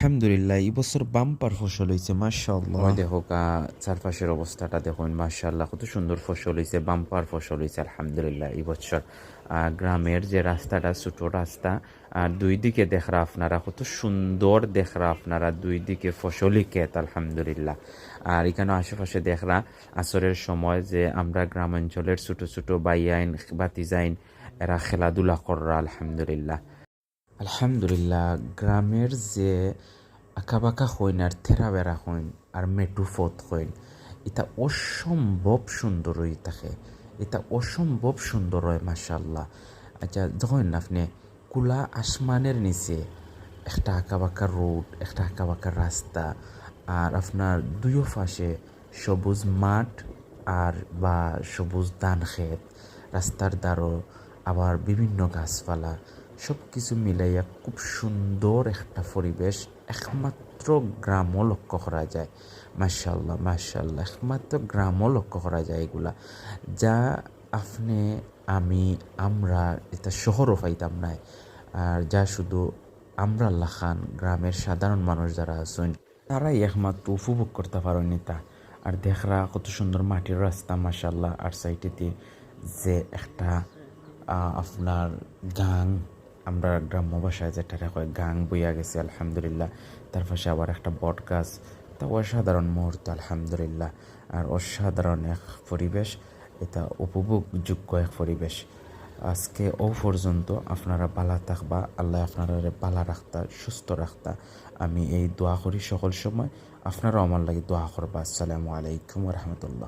আলহামদুলিল্লাহ এই বছর বাম্পার ফসল হয়েছে মাশাআল্লাহ। ওই দেখো চারপাশের অবস্থাটা দেখুন, মাশাআল্লাহ কত সুন্দর ফসল হয়েছে, বাম্পার ফসল হয়েছে আলহামদুলিল্লাহ এই বছর। গ্রামের যে রাস্তাটা, ছোট রাস্তা, আর দুই দিকে দেখরা আপনারা কত সুন্দর দেখরা আপনারা, দুই দিকে ফসলি ক্ষেত আলহামদুলিল্লাহ। আর এখানে আশেপাশে দেখরা আসরের সময় যে আমরা গ্রামাঞ্চলের ছোট ছোট বাইয়াইন বাতিজাইন এরা খেলাধুলা কররা আলহামদুলিল্লাহ। আলহামদুলিল্লাহ গ্রামের যে আঁকাবাঁকা হইন আর থেরা বেড়া হইন আর মেটু ফত হইন, এটা অসম্ভব সুন্দর হয়ে থাকে, এটা অসম্ভব সুন্দর হয় মাশাআল্লাহ। আচ্ছা যখন আপনি কুলা আসমানের নিচে একটা আঁকাবাঁকা রোড, একটা আঁকাবাঁকা রাস্তা, আর আপনার দুইও পাশে সবুজ মাঠ আর বা সবুজ ধান ক্ষেত, রাস্তার ধারও আবার বিভিন্ন গাছপালা, সব কিছু মিলাইয়া খুব সুন্দর একটা পরিবেশ একমাত্র গ্রামও লক্ষ্য করা যায়। মাশাআল্লাহ মাশাআল্লাহ, একমাত্র গ্রামও লক্ষ্য করা যায় এগুলা, যা আপনি আমি আমরা এটা শহরও পাইতাম না। আর যা শুধু আমরা লাখান গ্রামের সাধারণ মানুষ যারা আছেন তারাই একমাত্র উপভোগ করতে পারেন এটা। আর দেখরা কত সুন্দর মাটির রাস্তা মাশাআল্লাহ, আর সাইডেতে যে একটা আপনার গাং, আমরা গ্রাম্য ভাষায় যেটা কয় গাং বইয়া গেছে আলহামদুলিল্লাহ। তার পাশে আবার একটা বট গাছ, তা অসাধারণ মুহূর্ত আলহামদুলিল্লাহ। আর অসাধারণ এক পরিবেশ, এটা উপভোগযোগ্য এক পরিবেশ। আজকে ও পর্যন্ত আপনারা বালা থাকবা, আল্লাহ আপনারা বালা রাখতা, সুস্থ রাখতা, আমি এই দোয়া করি সকল সময়। আপনারাও আমার লাগে দোয়া করবা। আসসালামু আলাইকুম রহমতুল্লাহ।